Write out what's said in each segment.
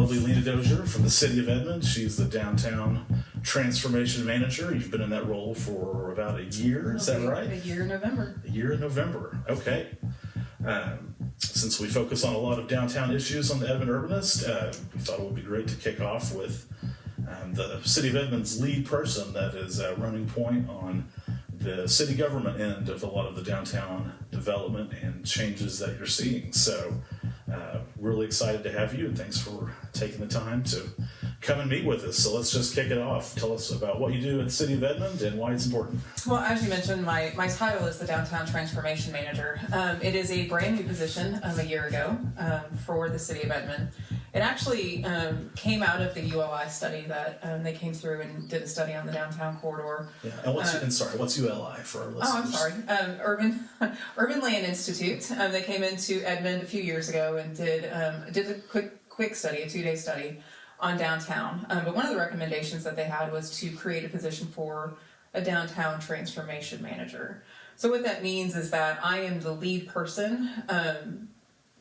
lovely Leana Dozier from the city of Edmond. She's the Downtown Transformation Manager. You've been in that role for about a year, is that right? A year in November. A year in November, okay. Since we focus on a lot of downtown issues on the Edmond Urbanist, we thought it would be great to kick off with the City of Edmond's lead person that is running point on the city government end of a lot of the downtown development and changes that you're seeing. So really excited to have you, and thanks for taking the time to come and meet with us. So let's just kick it off. Tell us about what you do at the City of Edmond and why it's important. Well, as you mentioned, my title is the Downtown Transformation Manager. It is a brand new position a year ago for the City of Edmond. It actually came out of the ULI study that they came through and did a study on the downtown corridor. Yeah, and what's ULI for our listeners? Oh, I'm sorry. Urban Land Institute. They came into Edmond a few years ago and did a quick study, a 2-day study on downtown. But one of the recommendations that they had was to create a position for a downtown transformation manager. So what that means is that I am the lead person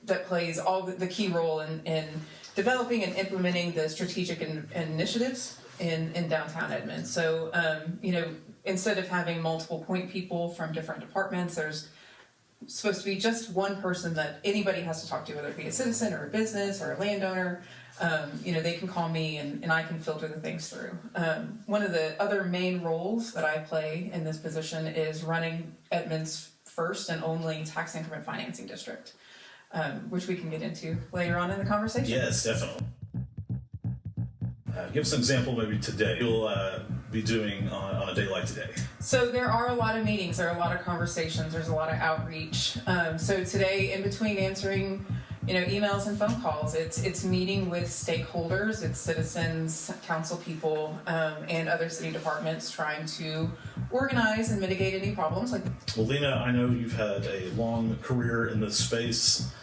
that plays all the key role in developing and implementing the strategic initiatives in downtown Edmond. So, instead of having multiple point people from different departments, there's supposed to be just one person that anybody has to talk to, whether it be a citizen or a business or a landowner. They can call me and I can filter the things through. One of the other main roles that I play in this position is running Edmond's first and only tax increment financing district, which we can get into later on in the conversation. Yes, definitely. Give us an example maybe today you'll be doing on a day like today. So there are a lot of meetings, there are a lot of conversations, there's a lot of outreach. So today, in between answering emails and phone calls, it's meeting with stakeholders, it's citizens, council people, and other city departments trying to organize and mitigate any problems. Well, Leana, I know you've had a long career in this space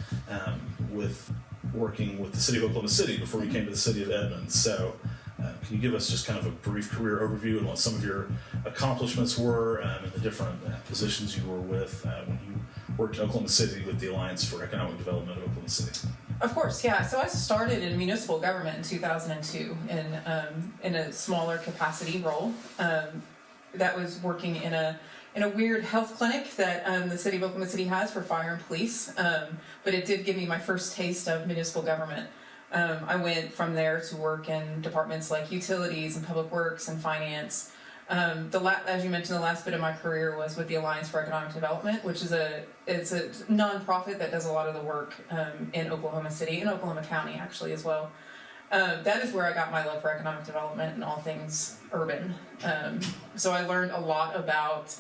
with working with the city of Oklahoma City before you came to the city of Edmond. So can you give us just kind of a brief career overview and what some of your accomplishments were and the different positions you were with when you worked in Oklahoma City with the Alliance for Economic Development of Oklahoma City? Of course, yeah. So I started in municipal government in 2002 in a smaller capacity role. That was working in a weird health clinic that the city of Oklahoma City has for fire and police, but it did give me my first taste of municipal government. I went from there to work in departments like utilities and public works and finance. As you mentioned, the last bit of my career was with the Alliance for Economic Development, which is it's a nonprofit that does a lot of the work in Oklahoma City, in Oklahoma County actually as well. That is where I got my love for economic development and all things urban. So I learned a lot about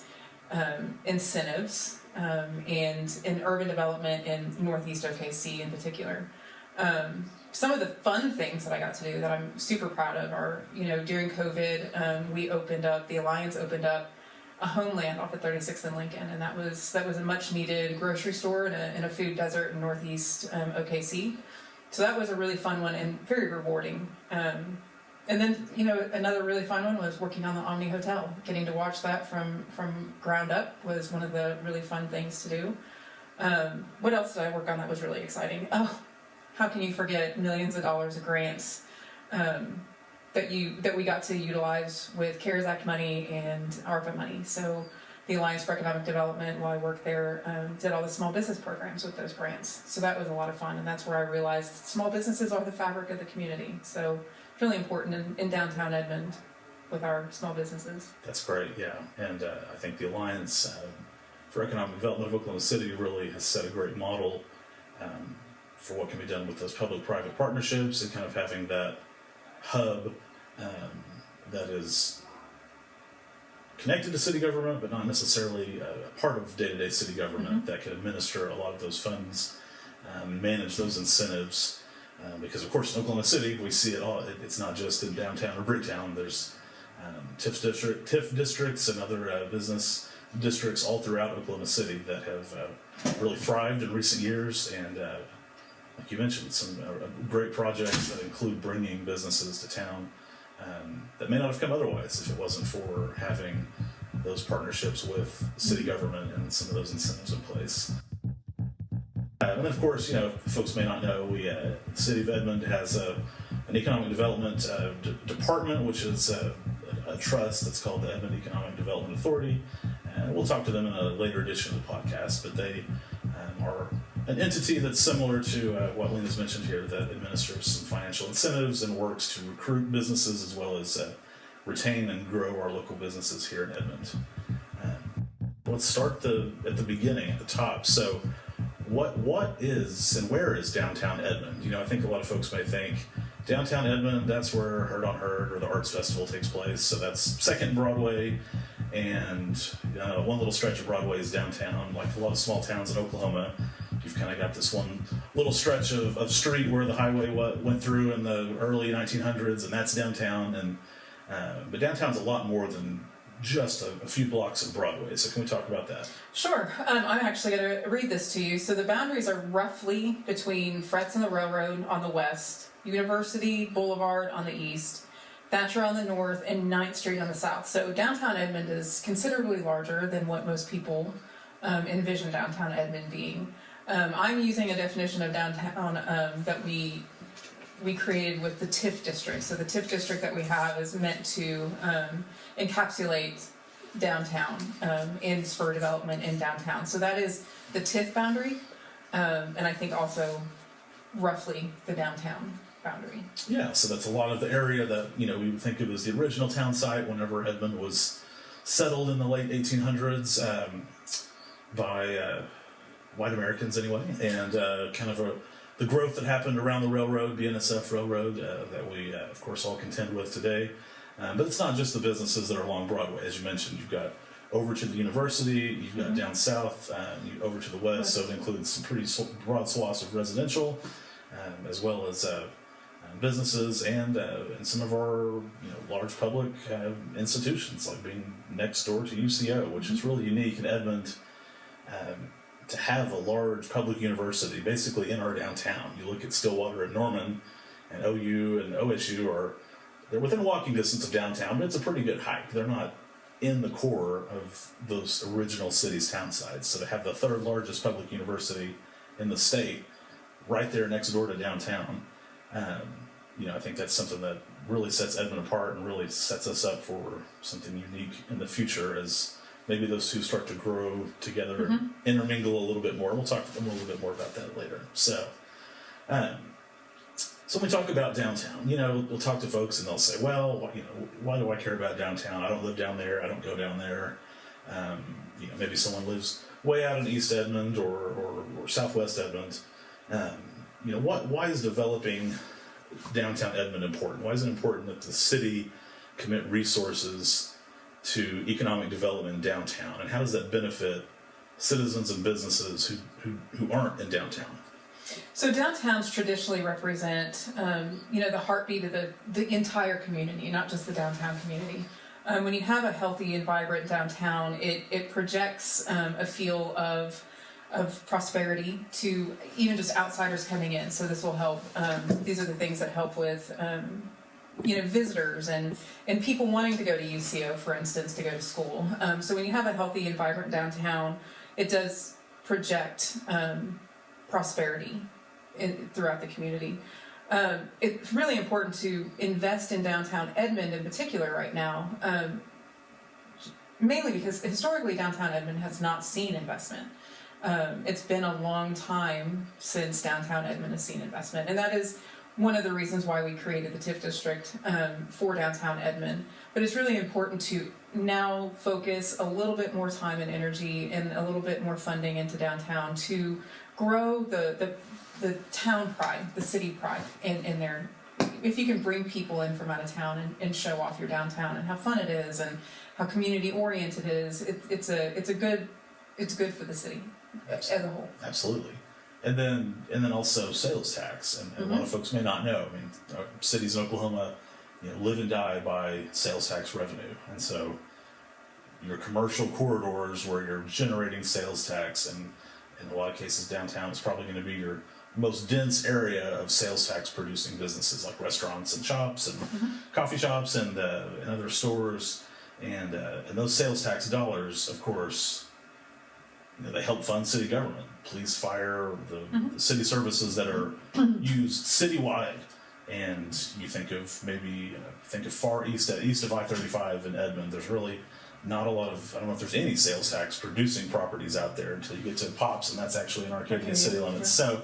incentives and urban development in Northeast OKC in particular. Some of the fun things that I got to do that I'm super proud of are, during COVID, the Alliance opened up a Homeland off of 36th and Lincoln, and that was a much needed grocery store in a food desert in Northeast OKC. So that was a really fun one and very rewarding. And then, another really fun one was working on the Omni Hotel. Getting to watch that from ground up was one of the really fun things to do. What else did I work on that was really exciting? Oh, how can you forget millions of dollars of grants that we got to utilize with CARES Act money and ARPA money. So the Alliance for Economic Development, while I worked there, did all the small business programs with those grants. So that was a lot of fun, and that's where I realized small businesses are the fabric of the community. So it's really important in downtown Edmond with our small businesses. That's great, yeah. And I think the Alliance for Economic Development of Oklahoma City really has set a great model for what can be done with those public-private partnerships and kind of having that hub that is connected to city government, but not necessarily a part of day-to-day city government that can administer a lot of those funds, manage those incentives. Because, of course, in Oklahoma City, we see it all. It's not just in downtown or Bricktown. There's TIF districts and other business districts all throughout Oklahoma City that have really thrived in recent years. And like you mentioned, some great projects that include bringing businesses to town that may not have come otherwise if it wasn't for having those partnerships with city government and some of those incentives in place. And then, of course, folks may not know, the City of Edmond has a an economic development department, which is a trust that's called the Edmond Economic Development Authority. And we'll talk to them in a later edition of the podcast, but they are an entity that's similar to what Leana's mentioned here, that administers some financial incentives and works to recruit businesses as well as retain and grow our local businesses here in Edmond. Let's start at the beginning, at the top. So what is and where is downtown Edmond? You know, I think a lot of folks may think downtown Edmond, that's where Heard on Heard or the Arts Festival takes place. So that's 2nd Broadway, and one little stretch of Broadway is downtown. Like a lot of small towns in Oklahoma, you've kind of got this one little stretch of street where the highway went through in the early 1900s, and that's downtown. And but downtown's a lot more than just a few blocks of Broadway. So can we talk about that? Sure. I'm actually going to read this to you. So the boundaries are roughly between Frets and the Railroad on the west, University Boulevard on the east, Thatcher on the north, and 9th Street on the south. So downtown Edmond is considerably larger than what most people envision downtown Edmond being. I'm using a definition of downtown that we created with the TIF district. So the TIF district that we have is meant to encapsulate downtown in spur development in downtown. So that is the TIF boundary, and I think also roughly the downtown boundary. Yeah, so that's a lot of the area that, you know, we would think of as the original town site whenever Edmond was settled in the late 1800s by white Americans anyway, and kind of the growth that happened around the railroad, BNSF Railroad, that we, of course, all contend with today. But it's not just the businesses that are along Broadway. As you mentioned, you've got over to the university, you've got down south, over to the west, so it includes some pretty broad swaths of residential, as well as businesses and some of our large public institutions, like being next door to UCO, which is really unique in Edmond. To have a large public university basically in our downtown. You look at Stillwater and Norman, and OU and OSU they're within walking distance of downtown, but it's a pretty good hike. They're not in the core of those original cities' town sites. So to have the 3rd largest public university in the state right there next door to downtown, I think that's something that really sets Edmond apart and really sets us up for something unique in the future as maybe those two start to grow together and intermingle a little bit more. We'll talk a little bit more about that later. So when we talk about downtown, we'll talk to folks and they'll say, well, why do I care about downtown? I don't live down there. I don't go down there. Maybe someone lives way out in East Edmond or Southwest Edmond. Why is developing downtown Edmond important? Why is it important that the city commit resources to economic development in downtown, and how does that benefit citizens and businesses who aren't in downtown? So downtowns traditionally represent, the heartbeat of the entire community, not just the downtown community. When you have a healthy and vibrant downtown, it projects a feel of prosperity to even just outsiders coming in. So this will help. These are the things that help with visitors and people wanting to go to UCO, for instance, to go to school. So when you have a healthy and vibrant downtown, it does project prosperity throughout the community. It's really important to invest in downtown Edmond in particular right now, mainly because historically downtown Edmond has not seen investment. It's been a long time since downtown Edmond has seen investment, and that is one of the reasons why we created the TIF district for downtown Edmond. But it's really important to now focus a little bit more time and energy and a little bit more funding into downtown to grow the town pride, the city pride in there. If you can bring people in from out of town and show off your downtown and how fun it is and how community oriented it is, it's good for the city as a whole. Absolutely. And then also sales tax, and a lot of folks may not know. I mean, cities in Oklahoma, live and die by sales tax revenue, and so your commercial corridors where you're generating sales tax, and in a lot of cases downtown is probably going to be your most dense area of sales tax producing businesses like restaurants and shops and coffee shops and other stores, and those sales tax dollars, of course, they help fund city government, police, fire, the city services that are used citywide. and you think of maybe think of far east of I-35 in Edmond, there's really not a lot of, I don't know if there's any sales tax producing properties out there until you get to Pops, and that's actually in Arcadia city limits. So,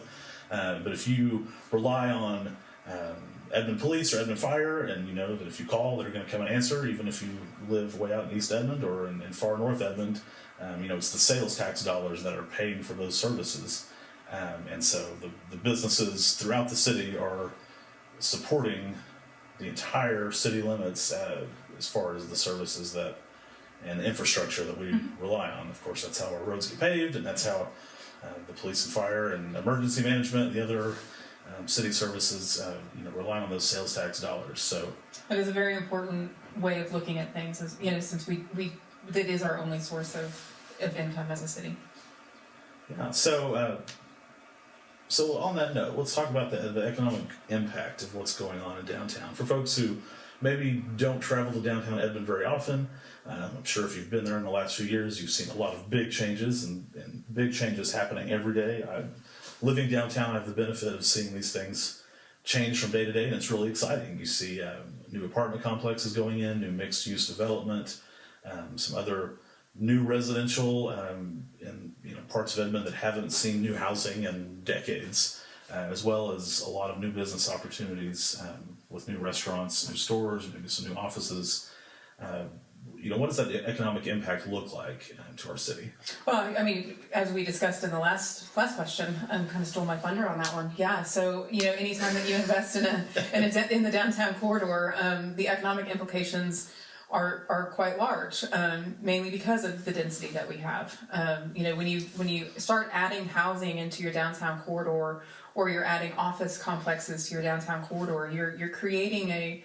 but if you rely on Edmond Police or Edmond Fire, and you know that if you call, they're going to come and answer, even if you live way out in East Edmond or in far North Edmond, it's the sales tax dollars that are paying for those services. And so the businesses throughout the city are supporting the entire city limits as far as the services that and the infrastructure that we rely on. Of course, that's how our roads get paved, and that's how the police and fire and emergency management, the other city services, rely on those sales tax dollars. So it is a very important way of looking at things, as since we that is our only source of income as a city. Yeah. So on that note, let's talk about the economic impact of what's going on in downtown. For folks who maybe don't travel to downtown Edmond very often, I'm sure if you've been there in the last few years, you've seen a lot of big changes and big changes happening every day. Living downtown, I have the benefit of seeing these things change from day to day, and it's really exciting. You see new apartment complexes going in, new mixed-use development, some other new residential in parts of Edmond that haven't seen new housing in decades, as well as a lot of new business opportunities with new restaurants, new stores, maybe some new offices. What does that economic impact look like to our city? Well, I mean, as we discussed in the last question, I kind of stole my thunder on that one. Yeah, so anytime that you invest in the downtown corridor, the economic implications are quite large, mainly because of the density that we have. When you start adding housing into your downtown corridor, or you're adding office complexes to your downtown corridor, you're creating a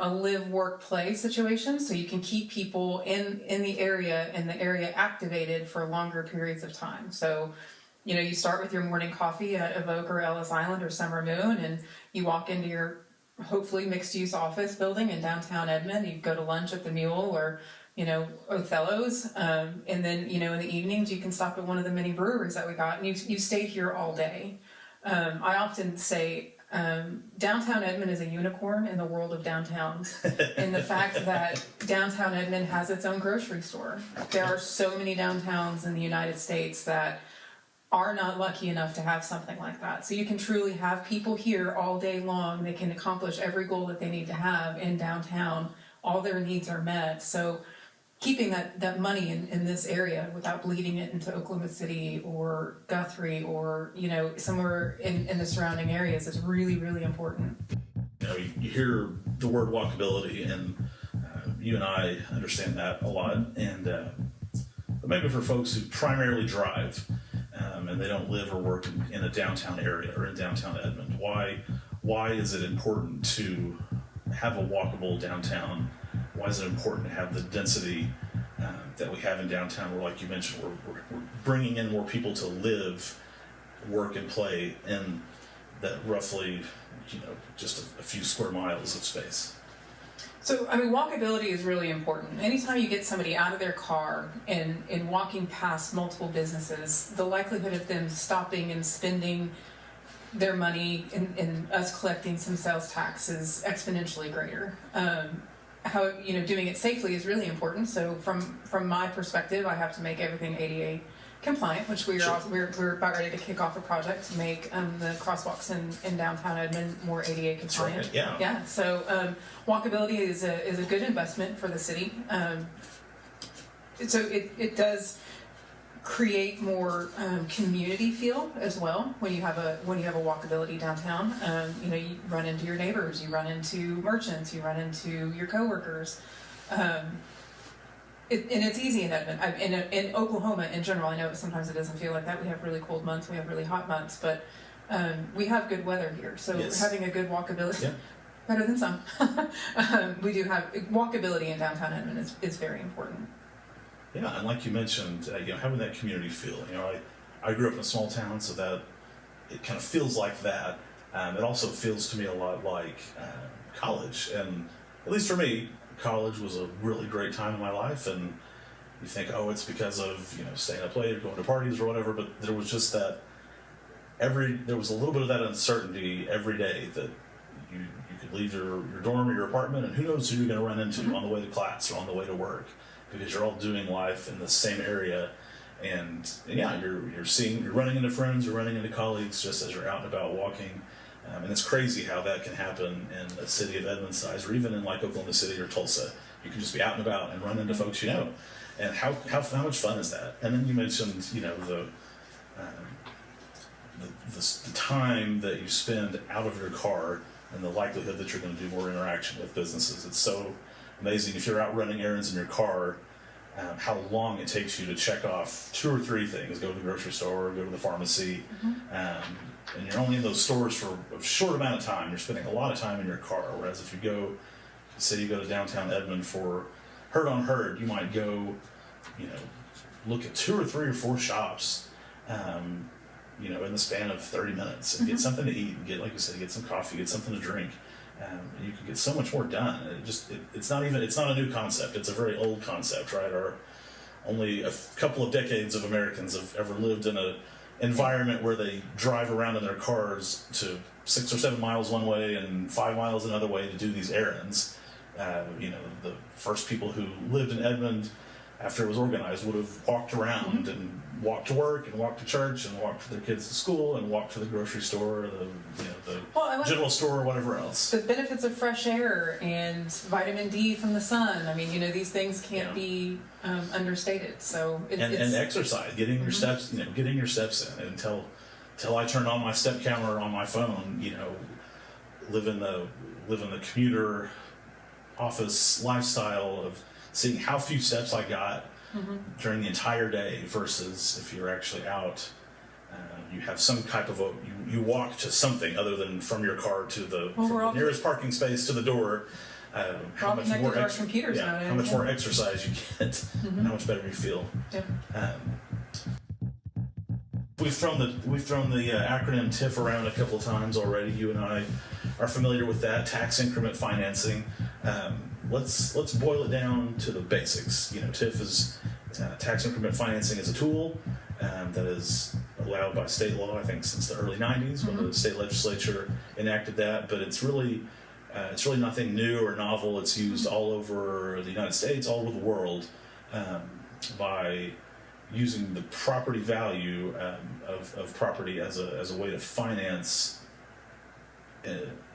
live-work play situation, so you can keep people in the area activated for longer periods of time. So, you start with your morning coffee at Evoke or Ellis Island or Summer Moon, and you walk into your hopefully mixed-use office building in downtown Edmond. You go to lunch at the Mule or Othello's, and then in the evenings you can stop at one of the mini breweries that we got, and you stay here all day. I often say downtown Edmond is a unicorn in the world of downtowns, in the fact that downtown Edmond has its own grocery store. There are so many downtowns in the United States that are not lucky enough to have something like that. So you can truly have people here all day long. They can accomplish every goal that they need to have in downtown. All their needs are met. So keeping that money in this area without bleeding it into Oklahoma City or Guthrie or somewhere in the surrounding areas is really, really important. You hear the word walkability, and you and I understand that a lot. And but maybe for folks who primarily drive and they don't live or work in a downtown area or in downtown Edmond, why is it important to have a walkable downtown? Why is it important to have the density that we have in downtown, where, like you mentioned, we're bringing in more people to live, work, and play in that roughly, just a few square miles of space? So, walkability is really important. Anytime you get somebody out of their car and walking past multiple businesses, the likelihood of them stopping and spending their money and us collecting some sales tax is exponentially greater. How doing it safely is really important. So from my perspective, I have to make everything ADA compliant, which we're about ready to kick off a project to make the crosswalks in downtown Edmond more ADA compliant. That's right, yeah. So walkability is a good investment for the city. So it does create more community feel as well when you have a walkability downtown. You run into your neighbors, you run into merchants, you run into your coworkers. And it's easy in Edmond. In Oklahoma in general, I know sometimes it doesn't feel like that. We have really cold months, we have really hot months, but we have good weather here. So yes. Having a good walkability, better than some. We do have walkability in downtown Edmond is very important. Yeah, and like you mentioned, having that community feel. I grew up in a small town, so that it kind of feels like that. It also feels to me a lot like college, and at least for me, college was a really great time in my life. And you think, oh, it's because of staying up late or going to parties or whatever, but there was just that there was a little bit of that uncertainty every day that you could leave your dorm or your apartment, and who knows who you're going to run into on the way to class or on the way to work, because you're all doing life in the same area. And yeah, you're running into friends, you're running into colleagues just as you're out and about walking. And it's crazy how that can happen in a city of Edmond size, or even in like Oklahoma City or Tulsa. You can just be out and about and run into folks you know. And how much fun is that? And then you mentioned, the time that you spend out of your car and the likelihood that you're going to do more interaction with businesses. It's so amazing if you're out running errands in your car, how long it takes you to check off 2 or 3 things: go to the grocery store, go to the pharmacy, and you're only in those stores for a short amount of time. You're spending a lot of time in your car. Whereas if you go, say you go to Downtown Edmond for Herd on Herd, you might go, look at 2 or 3 or 4 shops, in the span of 30 minutes, and get something to eat, and get, like you said, get some coffee, get something to drink. You can get so much more done. It's not a new concept. It's a very old concept, right? Only a couple of decades of Americans have ever lived in a environment where they drive around in their cars to 6 or 7 miles one way and 5 miles another way to do these errands. The first people who lived in Edmond after it was organized would have walked around and walked to work and walked to church and walked with their kids to school and walked to the grocery store or the general store or whatever else. The benefits of fresh air and vitamin D from the sun. I mean, these things can't be understated. So and exercise, getting your steps, getting your steps in. And until I turned on my step counter on my phone, live in the commuter office lifestyle of seeing how few steps I got during the entire day versus if you're actually out, you have some type of you walk to something other than from your car to the nearest parking space to the door. How much more how much more exercise you get, and how much better you feel. Yeah. We've thrown the acronym TIF around a couple of times already. You and I are familiar with that, tax increment financing. Let's boil it down to the basics. TIF is tax increment financing is a tool that is allowed by state law, I think, since the early '90s when the state legislature enacted that. But it's really nothing new or novel. It's used all over the United States, all over the world, by using the property value of property as a way to finance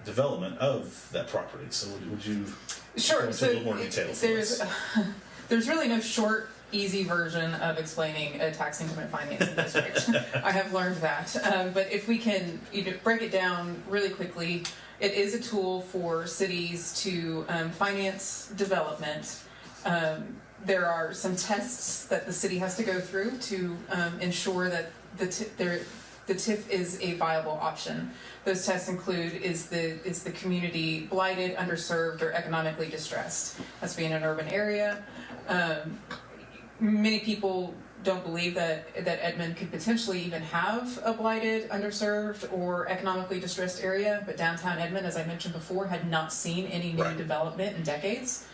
development of that property. So would you go into a little more detail? There's really no short, easy version of explaining a tax increment financing district. I have learned that. But if we can break it down really quickly, it is a tool for cities to finance development. There are some tests that the city has to go through to ensure that the TIF is a viable option. Those tests include: is the community blighted, underserved, or economically distressed? That's being an urban area. Many people don't believe that Edmond could potentially even have a blighted, underserved, or economically distressed area, but downtown Edmond, as I mentioned before, had not seen any new development in decades.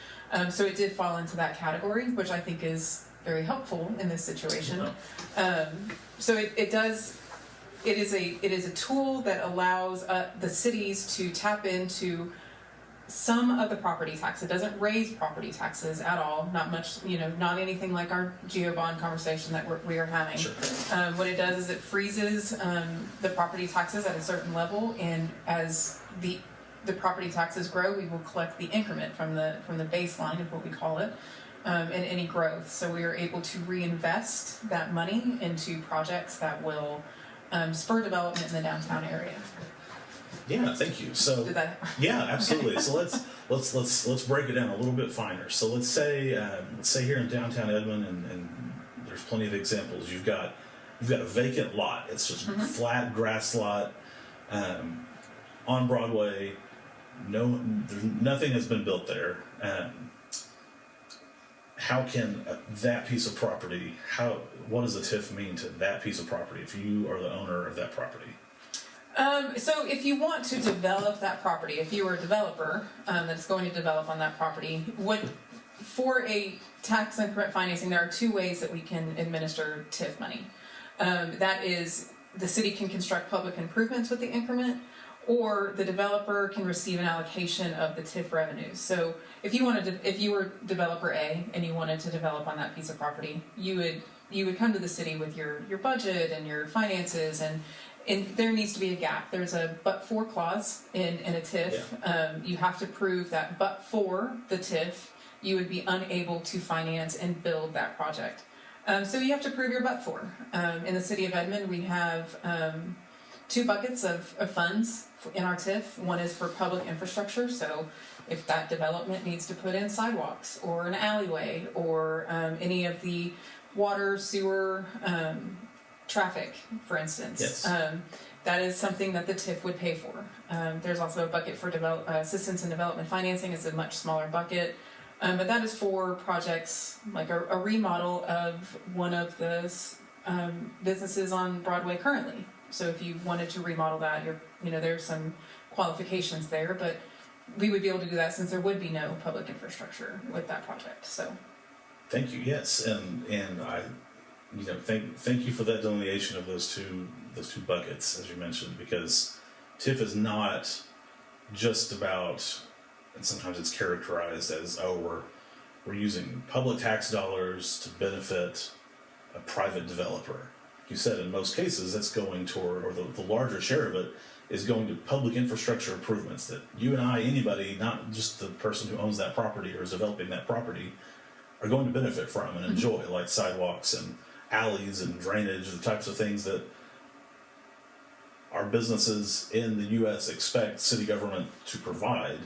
So it did fall into that category, which I think is very helpful in this situation. So it is a tool that allows the cities to tap into some of the property tax. It doesn't raise property taxes at all, not much, not anything like our GeoBond conversation that we are having. Sure. What it does is it freezes the property taxes at a certain level, and as the property taxes grow, we will collect the increment from the baseline of what we call it, and any growth. So we are able to reinvest that money into projects that will spur development in the downtown area. Yeah, thank you. So yeah, absolutely. So let's break it down a little bit finer. So let's say here in downtown Edmond, and there's plenty of examples. You've got a vacant lot. It's just flat grass lot on Broadway. Nothing has been built there. How can that piece of property? What does a TIF mean to that piece of property if you are the owner of that property? So if you want to develop that property, if you are a developer that's going to develop on that property, for a tax increment financing, there are 2 ways that we can administer TIF money. That is, the city can construct public improvements with the increment, or the developer can receive an allocation of the TIF revenues. So if you were developer A and you wanted to develop on that piece of property, you would come to the city with your budget and your finances, and there needs to be a gap. There's a but for clause in a TIF. Yeah. You have to prove that but for the TIF, you would be unable to finance and build that project. So you have to prove your but for. In the city of Edmond, we have 2 buckets of funds in our TIF. One is for public infrastructure, so if that development needs to put in sidewalks or an alleyway or any of the water, sewer, traffic, for instance. Yes. That is something that the TIF would pay for. There's also a bucket for assistance in development financing. It's a much smaller bucket. But that is for projects like a remodel of one of the businesses on Broadway currently. So if you wanted to remodel that, there's some qualifications there, but we would be able to do that since there would be no public infrastructure with that project. So, thank you. Yes, and I, thank you for that delineation of those two buckets, as you mentioned, because TIF is not just about, and sometimes it's characterized as, we're using public tax dollars to benefit a private developer. You said in most cases that's going toward, or the larger share of it is going to public infrastructure improvements that you and I, anybody, not just the person who owns that property or is developing that property, are going to benefit from and enjoy, like sidewalks and alleys and drainage, the types of things that our businesses in the U.S. expect city government to provide,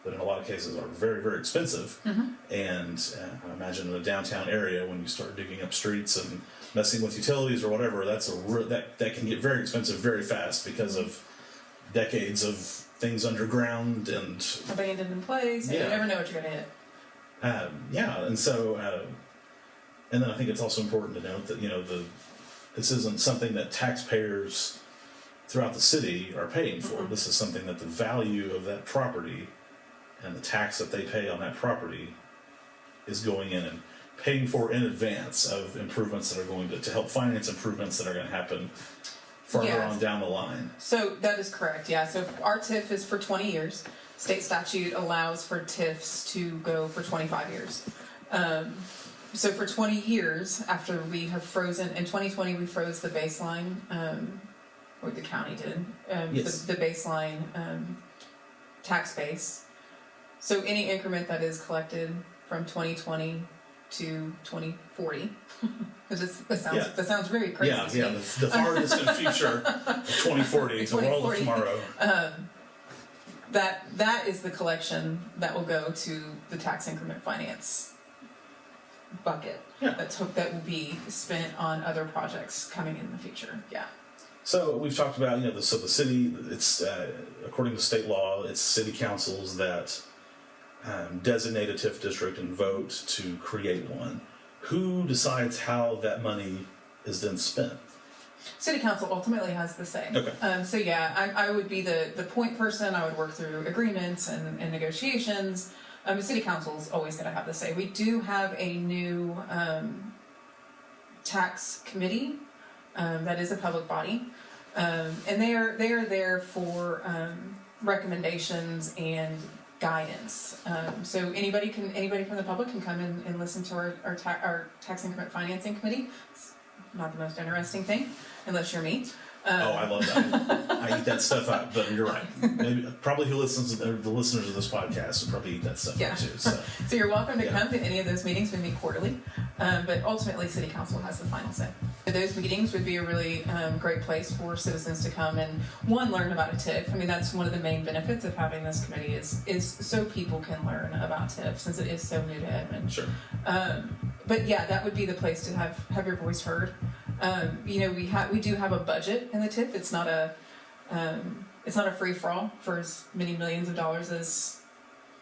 but in a lot of cases are very, very expensive. And I imagine in a downtown area, when you start digging up streets and messing with utilities or whatever, that can get very expensive very fast because of decades of things underground and abandoned in place, and you never know what you're going to hit. And so, and then I think it's also important to note that this isn't something that taxpayers throughout the city are paying for. This is something that the value of that property and the tax that they pay on that property is going in and paying for in advance of improvements that are going to help finance improvements that are going to happen farther on down the line. So that is correct, yeah. So our TIF is for 20 years. State statute allows for TIFs to go for 25 years. So for 20 years, after we have frozen, in 2020 we froze the baseline, or the county did, the baseline tax base. So any increment that is collected from 2020 to 2040, that sounds very crazy. The far distant future of 2040, the world of tomorrow. That is the collection that will go to the tax increment finance bucket. That will be spent on other projects coming in the future. Yeah. So we've talked about the city. It's according to state law, it's city councils that designate a TIF district and vote to create one. Who decides how that money is then spent? City council ultimately has the say. Okay. So yeah, I would be the point person. I would work through agreements and negotiations. The city council is always going to have the say. We do have a new tax committee that is a public body, and they are there for recommendations and guidance. So anybody from the public can come in and listen to our tax increment financing committee. It's not the most interesting thing, unless you're me. I love that. I eat that stuff up, but you're right. Probably the listeners of this podcast will probably eat that stuff up too. So you're welcome to come to any of those meetings. We meet quarterly, but ultimately City Council has the final say. Those meetings would be a really great place for citizens to come and learn about a TIF. I mean, that's one of the main benefits of having this committee is so people can learn about TIF, since it is so new to Edmond. Sure. But yeah, that would be the place to have your voice heard. We do have a budget in the TIF. It's not a free for all for as many millions of dollars as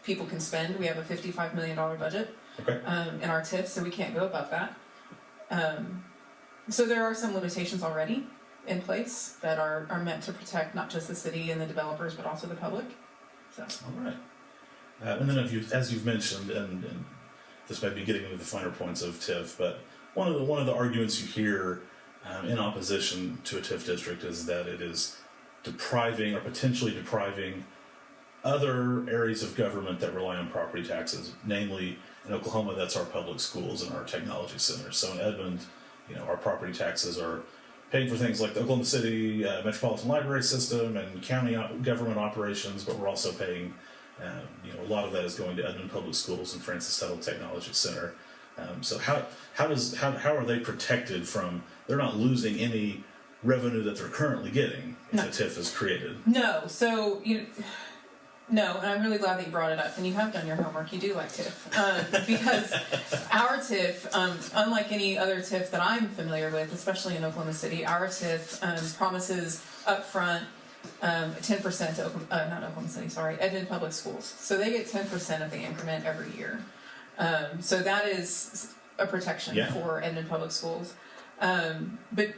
people can spend. We have a $55 million budget in our TIF, so we can't go above that. So there are some limitations already in place that are meant to protect not just the city and the developers, but also the public. So. All right. And then as you've mentioned, and this might be getting into the finer points of TIF, but one of the arguments you hear in opposition to a TIF district is that it is depriving or potentially depriving other areas of government that rely on property taxes. Namely, in Oklahoma, that's our public schools and our technology centers. So in Edmond, our property taxes are paid for things like the Oklahoma City Metropolitan Library System and county government operations, but we're also paying, a lot of that is going to Edmond Public Schools and Francis Tuttle Technology Center. So how are they protected from? They're not losing any revenue that they're currently getting if No. the TIF is created. No, so no, and I'm really glad that you brought it up, and you have done your homework. You do like TIF, because our TIF, unlike any other TIF that I'm familiar with, especially in Oklahoma City, our TIF promises upfront 10% to not Oklahoma City, sorry, Edmond Public Schools. So they get 10% of the increment every year. So that is a protection for Edmond Public Schools. But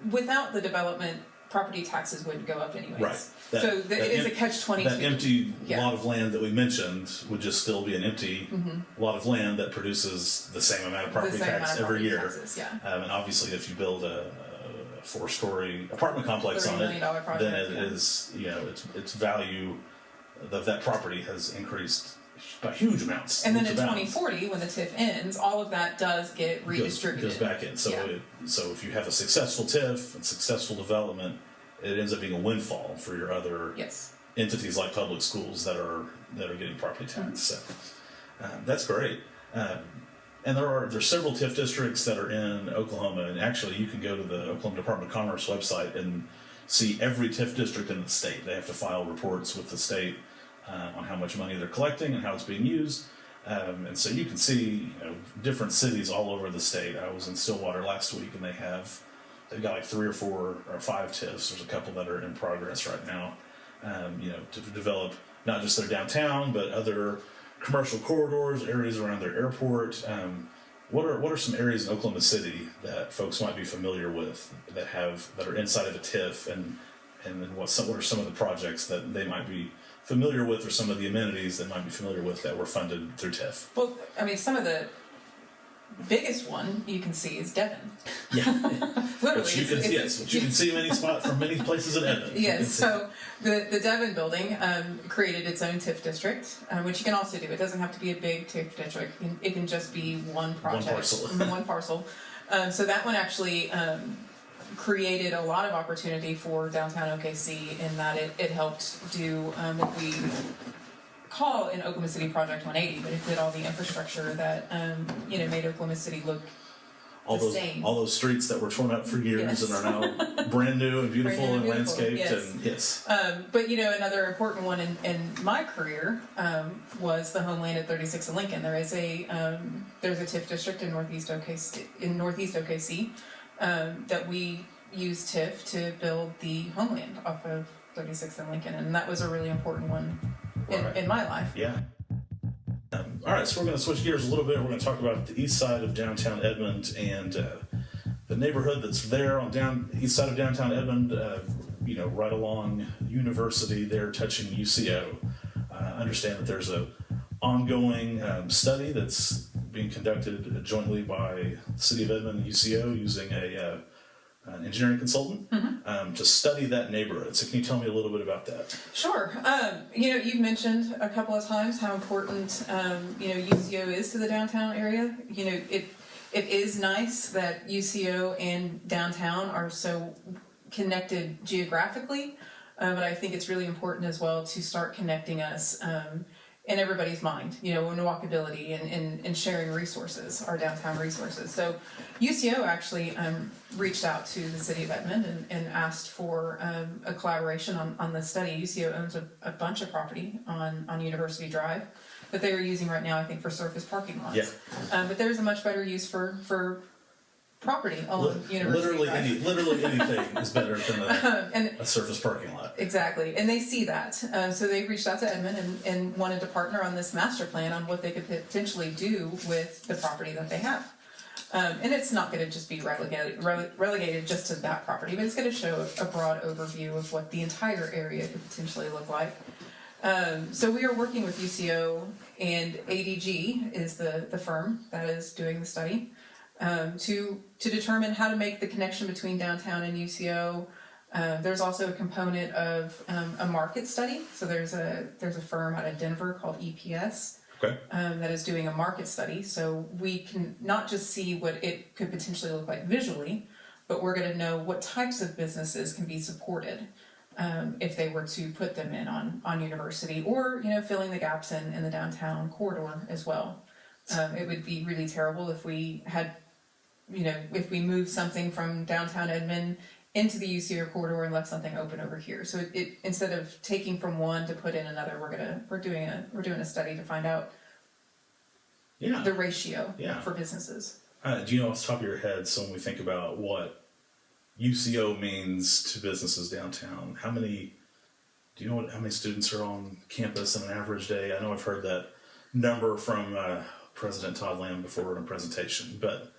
without the development, property taxes wouldn't go up anyways. Right. It is a catch-22. That empty lot of land that we mentioned would just still be an empty lot of land that produces the same amount of property tax every year. Taxes, and obviously, if you build a 4-story apartment complex on it, then it is, its value of that property has increased by huge amounts. And then in 2040, when the TIF ends, all of that does get redistributed. Goes back in. So if you have a successful TIF and successful development, it ends up being a windfall for your other entities like public schools that are getting property tax. So that's great. And there's several TIF districts that are in Oklahoma, and actually you can go to the Oklahoma Department of Commerce website and see every TIF district in the state. They have to file reports with the state on how much money they're collecting and how it's being used. And so you can see different cities all over the state. I was in Stillwater last week, and they've got like 3 or 4 or 5 TIFs. There's a couple that are in progress right now, to develop not just their downtown, but other commercial corridors, areas around their airport. What are some areas in Oklahoma City that folks might be familiar with that are inside of a TIF, and then what are some of the projects that they might be familiar with, or some of the amenities that might be familiar with that were funded through TIF? Well, I mean, some of the biggest one you can see is Devon. Yeah, Literally, which you can see from many places in Edmond. Yes, so the Devon building created its own TIF district, which you can also do. It doesn't have to be a big TIF district. It can just be one project, one parcel. So that one actually created a lot of opportunity for downtown OKC in that it helped do what we call an Oklahoma City Project 180, but it did all the infrastructure that made Oklahoma City look the same. All those streets that were torn up for years and are now brand new and beautiful and landscaped. But another important one in my career was the homeland at 36 and Lincoln. There's a TIF district in Northeast OKC that we used TIF to build the homeland off of 36 and Lincoln, and that was a really important one in my life. Yeah. All right, so we're going to switch gears a little bit. We're going to talk about the east side of downtown Edmond and the neighborhood that's there on east side of downtown Edmond, right along University there, touching UCO. I understand that there's a ongoing study that's being conducted jointly by the City of Edmond and UCO using an engineering consultant to study that neighborhood. So can you tell me a little bit about that? Sure. You've mentioned a couple of times how important UCO is to the downtown area. It is nice that UCO and downtown are so connected geographically, but I think it's really important as well to start connecting us in everybody's mind, in walkability and sharing resources, our downtown resources. So UCO actually reached out to the City of Edmond and asked for a collaboration on this study. UCO owns a bunch of property on University Drive that they are using right now, I think, for surface parking lots. Yeah. But there's a much better use for property on University Drive. Literally anything is better than a surface parking lot. Exactly, and they see that. So they reached out to Edmond and wanted to partner on this master plan on what they could potentially do with the property that they have. And it's not going to just be relegated just to that property, but it's going to show a broad overview of what the entire area could potentially look like. So we are working with UCO, and ADG is the firm that is doing the study. To determine how to make the connection between downtown and UCO, There's also a component of a market study. So there's a firm out of Denver called EPS that is doing a market study. So we can not just see what it could potentially look like visually, but we're going to know what types of businesses can be supported if they were to put them in on University, or filling the gaps in the downtown corridor as well. It would be really terrible if we had, if we moved something from downtown Edmond into the UCO corridor and left something open over here. So it instead of taking from one to put in another, we're doing a study to find out the ratio for businesses. Do you know off the top of your head, so when we think about what UCO means to businesses downtown, how many students are on campus in an average day? I know I've heard that number from President Todd Lamb before in a presentation, but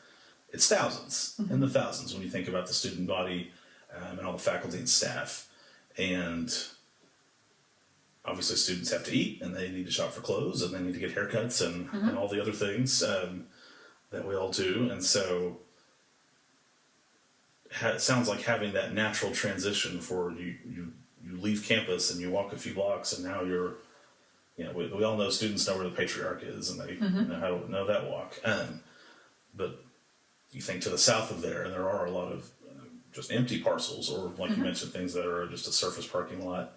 it's thousands, in the thousands when you think about the student body and all the faculty and staff. And obviously students have to eat, and they need to shop for clothes, and they need to get haircuts and all the other things that we all do. And so it sounds like having that natural transition for you leave campus and you walk a few blocks, and now you're, we all know students know where the Patriarch is, and they know how to know that walk. But you think to the south of there, and there are a lot of just empty parcels, or like you mentioned, things that are just a surface parking lot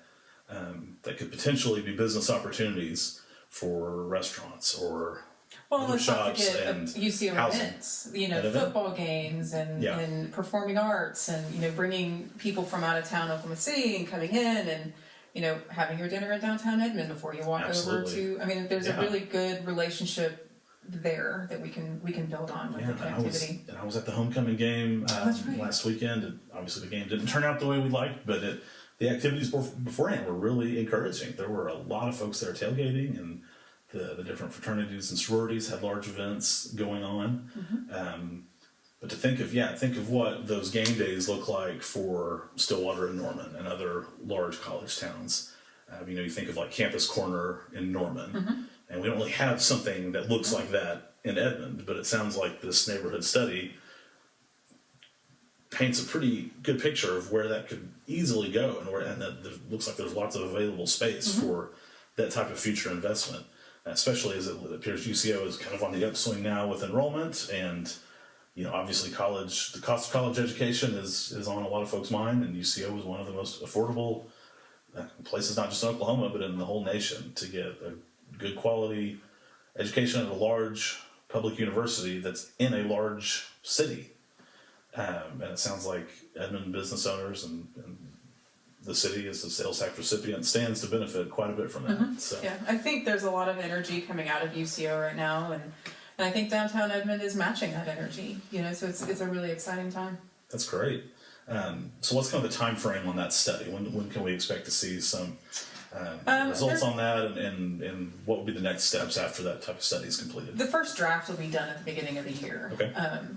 that could potentially be business opportunities for restaurants or let's not shops forget and UCO housing. events, football games and performing arts, and bringing people from out of town, Oklahoma City, and coming in and having your dinner at Downtown Edmond before you walk over to. There's a really good relationship there that we can build on with the connectivity. I was at the homecoming game last weekend, and obviously the game didn't turn out the way we liked, but the activities beforehand were really encouraging. There were a lot of folks there tailgating, and the different fraternities and sororities had large events going on. But to think of what those game days look like for Stillwater and Norman and other large college towns. You think of like Campus Corner in Norman, and we don't really have something that looks like that in Edmond, but it sounds like this neighborhood study paints a pretty good picture of where that could easily go, and that there looks like there's lots of available space for that type of future investment, especially as it appears UCO is kind of on the upswing now with enrollment, and obviously the cost of college education is on a lot of folks' mind, and UCO is one of the most affordable places, not just in Oklahoma, but in the whole nation, to get a good quality education at a large public university that's in a large city. And it sounds like Edmond business owners and the city as a sales tax recipient stands to benefit quite a bit from that. So. Yeah, I think there's a lot of energy coming out of UCO right now, and I think Downtown Edmond is matching that energy. So it's a really exciting time. That's great. So what's kind of the time frame on that study? When can we expect to see some results on that, and what would be the next steps after that type of study is completed? The first draft will be done at the beginning of the year. Okay.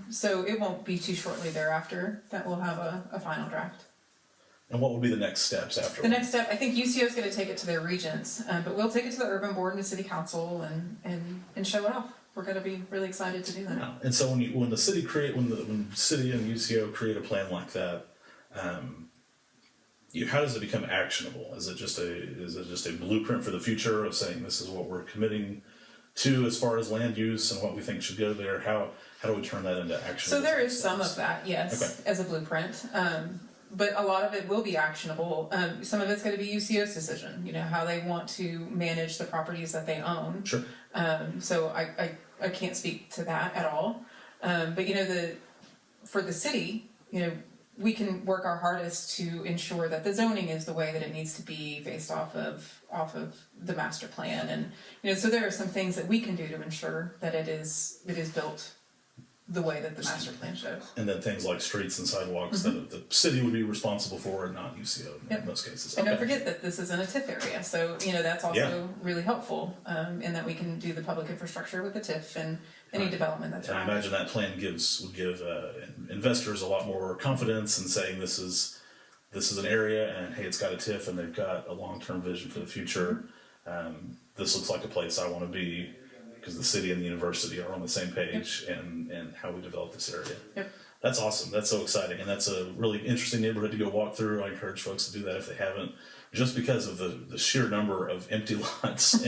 So it won't be too shortly thereafter that we'll have a final draft. And what would be the next steps after? The next step, I think UCO is going to take it to their regents, but we'll take it to the urban board and the city council and show it off. We're going to be really excited to do that. Yeah. And so when city and UCO create a plan like that, how does it become actionable? Is it just a blueprint for the future of saying this is what we're committing to as far as land use and what we think should go there? How do we turn that into action? So there is some of that, yes, as a blueprint. But a lot of it will be actionable. Some of it's going to be UCO's decision, how they want to manage the properties that they own. Sure. So I can't speak to that at all. But for the city, we can work our hardest to ensure that the zoning is the way that it needs to be based off of the master plan, and so there are some things that we can do to ensure that it is built the way that the master plan shows. And then things like streets and sidewalks that the city would be responsible for, and not UCO in most cases. And don't forget that this is in a TIF area, so that's also really helpful in that we can do the public infrastructure with the TIF and any development that's around. And I imagine that plan would give investors a lot more confidence in saying this is an area, and hey, it's got a TIF, and they've got a long-term vision for the future. This looks like a place I want to be, because the city and the university are on the same page, and how we develop this area. Yep. That's awesome. That's so exciting, and that's a really interesting neighborhood to go walk through. I encourage folks to do that if they haven't, just because of the sheer number of empty lots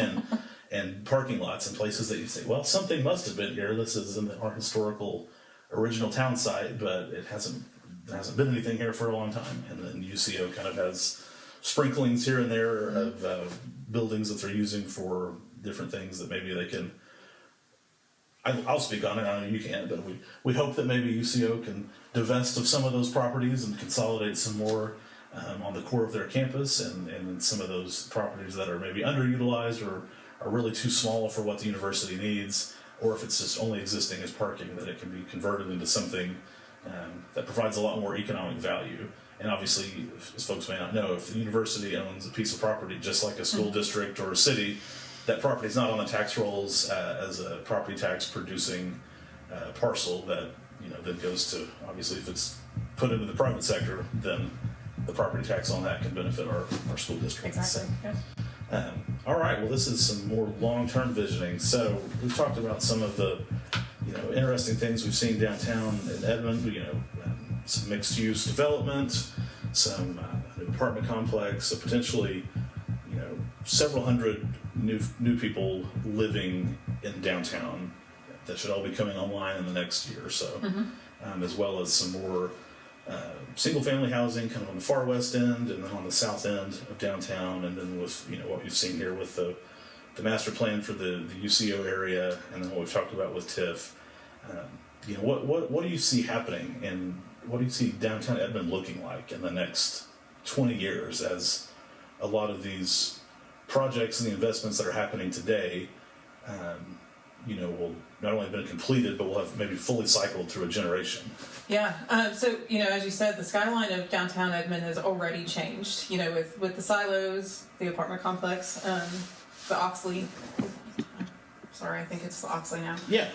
and parking lots in places that you say, well, something must have been here. This is in our historical original town site, but there hasn't been anything here for a long time. And then UCO kind of has sprinklings here and there of buildings that they're using for different things that maybe they can. I'll speak on it. I know you can't, but we hope that maybe UCO can divest of some of those properties and consolidate some more on the core of their campus, and some of those properties that are maybe underutilized or are really too small for what the university needs, or if it's just only existing as parking, that it can be converted into something that provides a lot more economic value. And obviously, as folks may not know, if the university owns a piece of property just like a school district or a city, that property is not on the tax rolls as a property tax producing parcel that then goes to, obviously if it's put into the private sector, then the property tax on that can benefit our school district. Exactly. So, Yeah. all right, well, this is some more long-term visioning. So we've talked about some of the interesting things we've seen downtown in Edmond. Some mixed-use development, some new apartment complex, so potentially several hundred new people living in downtown that should all be coming online in the next year or so, as well as some more single-family housing kind of on the far west end and then on the south end of downtown, and then with what we've seen here with the master plan for the UCO area, and then what we've talked about with TIF. What do you see happening, and what do you see downtown Edmond looking like in the next 20 years as a lot of these projects and the investments that are happening today, will not only have been completed, but will have maybe fully cycled through a generation? Yeah. So, as you said, the skyline of downtown Edmond has already changed, with the silos, the apartment complex, the Oxley. Sorry, I think it's the Oxley now. Yeah.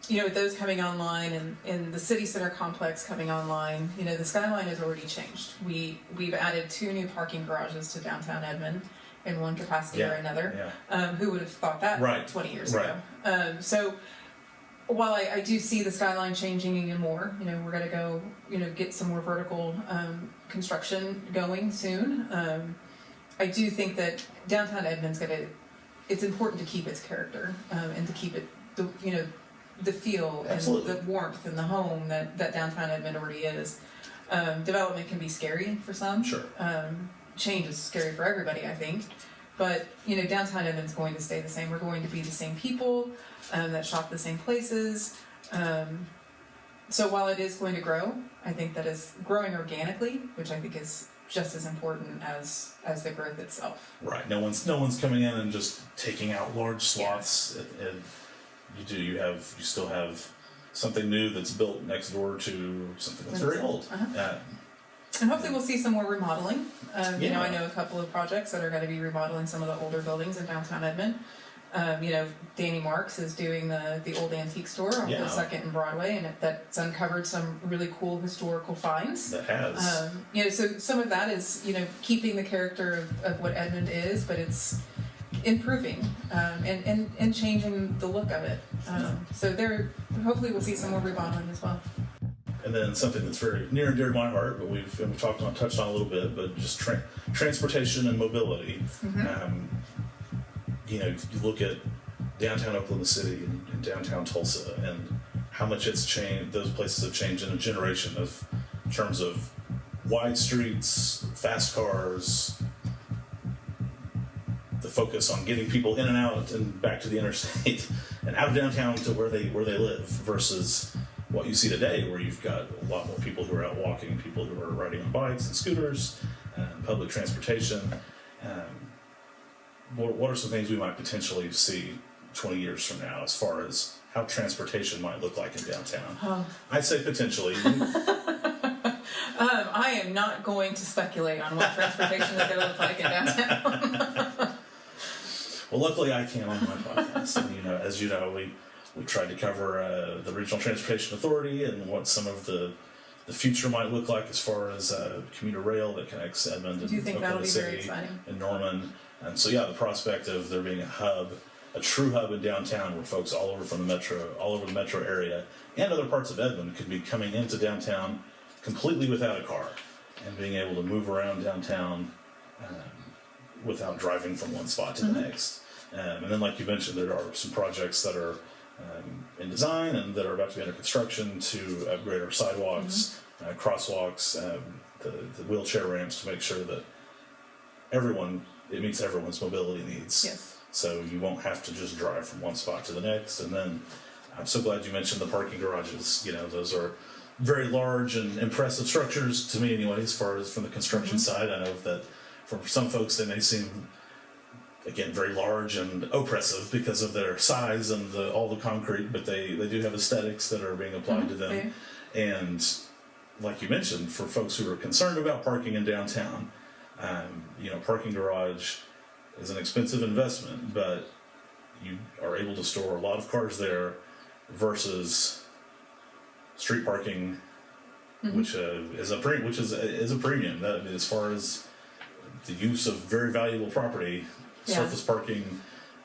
With those coming online and the city center complex coming online, the skyline has already changed. We've added 2 new parking garages to downtown Edmond in one capacity or another. Yeah. Who would have thought that 20 years ago? So while I do see the skyline changing even more, we're going to go, get some more vertical construction going soon. I do think that downtown Edmond's it's important to keep its character and to keep it, the feel Absolutely. and the warmth and the home that downtown Edmond already is. Development can be scary for some. Sure. Change is scary for everybody, I think. But, downtown Edmond's going to stay the same. We're going to be the same people that shop the same places. So while it is going to grow, I think that is growing organically, which I think is just as important as the growth itself. Right. No one's coming in and just taking out large swaths. You still have something new that's built next door to something that's very old. And hopefully we'll see some more remodeling. Yeah. I know a couple of projects that are going to be remodeling some of the older buildings in downtown Edmond. Danny Marks is doing the old antique store on the 2nd and Broadway, and that's uncovered some really cool historical finds. That has. So some of that is, keeping the character of what Edmond is, but it's improving and changing the look of it. So hopefully we'll see some more remodeling as well. And then something that's very near and dear to my heart, but we've touched on a little bit, but just transportation and mobility. If you look at downtown Oklahoma City and downtown Tulsa and how much it's changed, those places have changed in a generation in terms of wide streets, fast cars, the focus on getting people in and out and back to the interstate and out of downtown to where they live, versus what you see today, where you've got a lot more people who are out walking, people who are riding on bikes and scooters, public transportation. What are some things we might potentially see 20 years from now as far as how transportation might look like in downtown? I'd say potentially. I am not going to speculate on what transportation is going to look like in downtown. Well, luckily I can on my podcast. And, as you know, we tried to cover the Regional Transportation Authority and what some of the future might look like as far as commuter rail that connects Edmond and Do you think that'll Oklahoma be very City exciting? and Norman. And so, the prospect of there being a hub a true hub in downtown where folks all over the metro area and other parts of Edmond could be coming into downtown completely without a car and being able to move around downtown without driving from one spot to the next. And then, like you mentioned, there are some projects that are in design and that are about to be under construction to upgrade our sidewalks, crosswalks, the wheelchair ramps to make sure that it meets everyone's mobility needs. Yes. So you won't have to just drive from one spot to the next. And then I'm so glad you mentioned the parking garages. Those are very large and impressive structures to me anyway, as far as from the construction side. I know that for some folks they may seem, again, very large and oppressive because of their size and all the concrete, but they do have aesthetics that are being applied to them. And like you mentioned, for folks who are concerned about parking in downtown, parking garage is an expensive investment, but you are able to store a lot of cars there versus street parking, which is a premium. That, as far as the use of very valuable property, surface parking,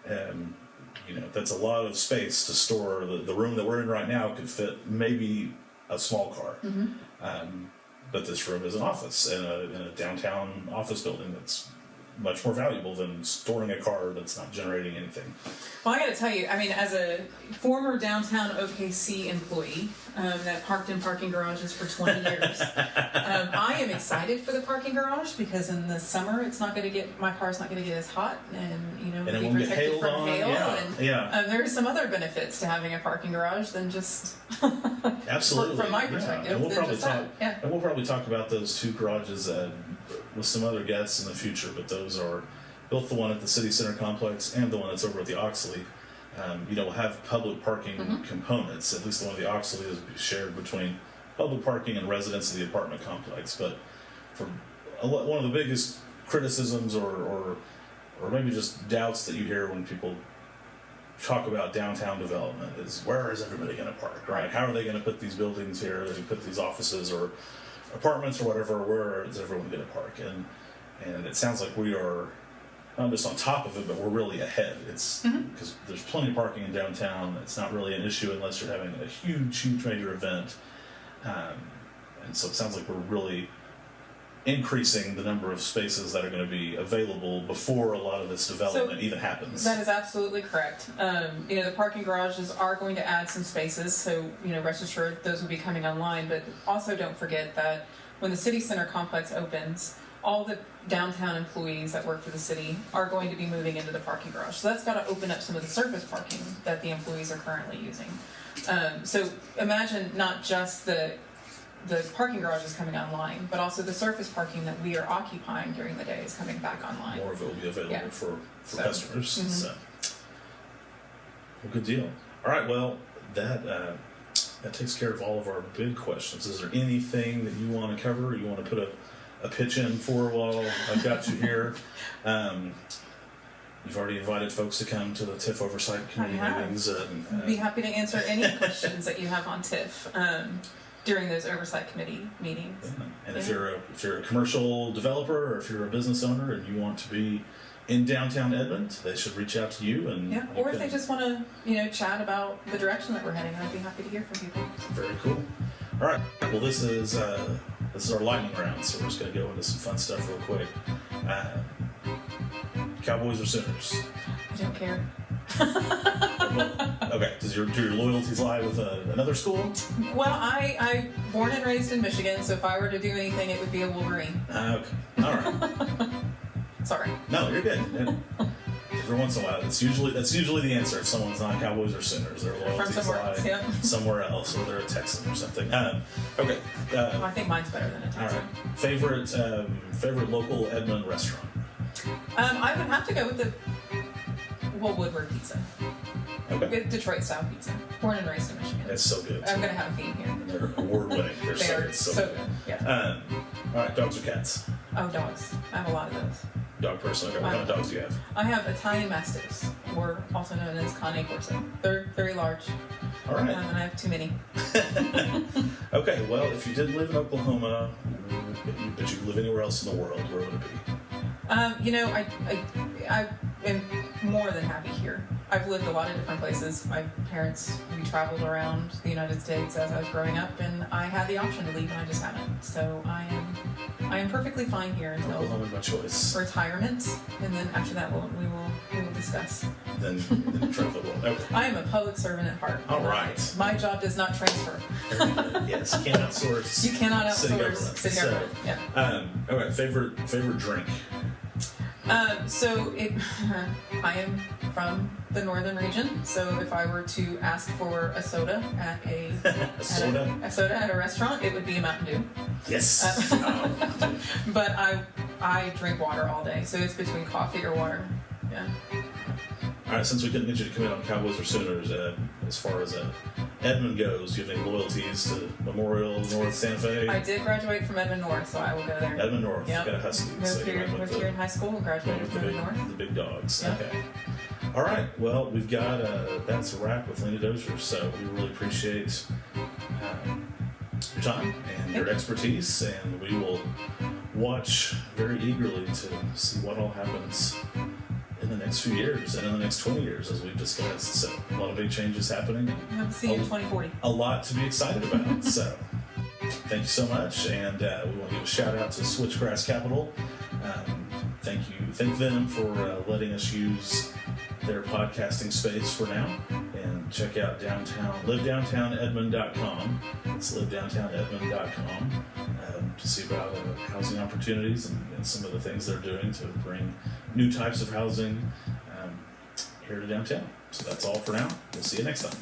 that's a lot of space to store. The room that we're in right now could fit maybe a small car. But this room is an office in a downtown office building that's much more valuable than storing a car that's not generating anything. Well, I got to tell you, as a former downtown OKC employee that parked in parking garages for 20 years, I am excited for the parking garage because in the summer my car's not going to get as hot and it be won't get protected hailed from on. hail. There's some other benefits to having a parking garage than just absolutely from my perspective. And we'll probably talk about those two garages with some other guests in the future, but those are both the one at the City Center complex and the one that's over at the Oxley. Will have public parking components. At least the one at the Oxley is shared between public parking and residents of the apartment complex. But for one of the biggest criticisms or maybe just doubts that you hear when people talk about downtown development is, where is everybody going to park, right? How are they going to put these buildings here? They put these offices or apartments or whatever. Where is everyone going to park? And it sounds like we are not just on top of it, but we're really ahead. It's because there's plenty of parking in downtown. It's not really an issue unless you're having a huge major event. And so it sounds like we're really increasing the number of spaces that are going to be available before a lot of this development even happens. That is absolutely correct. The parking garages are going to add some spaces, so rest assured those will be coming online. But also don't forget that when the City Center complex opens, all the downtown employees that work for the city are going to be moving into the parking garage. So that's got to open up some of the surface parking that the employees are currently using. So imagine not just the parking garage is coming online, but also the surface parking that we are occupying during the day is coming back online. More of it will be available for customers. So, well, good deal. All right, well, that takes care of all of our big questions. Is there anything that you want to cover, you want to put a pitch in for while I've got you here? You've already invited folks to come to the TIF Oversight Committee meetings. I'd be happy to answer any questions that you have on TIF during those Oversight Committee meetings. Yeah. And if you're a commercial developer or if you're a business owner and you want to be in downtown Edmond, they should reach out to you. Or if they just want to chat about the direction that we're heading, I'd be happy to hear from people. Very cool. All right. Well, this is our lightning round, so we're just going to go into some fun stuff real quick. Cowboys or Sooners? I don't care. Okay. Do your loyalties lie with another school? Well, I born and raised in Michigan, so if I were to do anything, it would be a Wolverine. Okay. All right. Sorry. No, you're good. Every once in a while, that's usually the answer. If someone's not Cowboys or Sooners, their loyalties lie somewhere else, or they're a Texan or something. Okay. Well, I think mine's better than a Texan. All right. Favorite local Edmond restaurant? I would have to go with Woodward Pizza. Okay. Detroit style pizza. Born and raised in Michigan. It's so good. I'm gonna have a theme here. They're award winning. They're so good. Yeah. All right. Dogs or cats? Oh, dogs. I have a lot of those. Dog person. Okay. What kind of dogs do you have? I have Italian Mastiffs, or also known as Cane Corso. They're very large. All right. And I have too many. Okay. Well, if you did live in Oklahoma, but you could live anywhere else in the world, where would it be? I am more than happy here. I've lived a lot of different places. My parents, we traveled around the United States as I was growing up, and I had the option to leave, and I just haven't. So I am perfectly fine here until Oklahoma, my choice. retirement, and then after that we will discuss. Then travel the world. Okay. I am a public servant at heart. All right. My job does not transfer. Very good. Yes, can't outsource. You cannot city outsource government. city government. Yeah. All right, favorite drink. I am from the northern region, so if I were to ask for a soda at a soda at a restaurant, it would be a Mountain Dew. Yes. But I drink water all day, so it's between coffee or water. Yeah. All right, since we couldn't get you to come in on Cowboys or Sooners, as far as Edmond goes, do you have any loyalties to Memorial, North, Santa Fe? I did graduate from Edmond North, so I will go there. Edmond North. Yep. Got a Husky. Moved here in high school and graduated from Edmond North. The big dogs. Yep. Okay. All right. Well, we've got that's a wrap with Leana Dozier. So we really appreciate your time and your expertise, and we will watch very eagerly to see what all happens in the next few years and in the next 20 years, as we've discussed. So a lot of big changes happening. I'll see you in 2040. A lot to be excited about. So thank you so much, and we want to give a shout out to Switchgrass Capital. Thank them for letting us use their podcasting space for now. And check out livedowntownedmond.com. It's livedowntownedmond.com to see about housing opportunities and some of the things they're doing to bring new types of housing here to downtown. So that's all for now. We'll see you next time.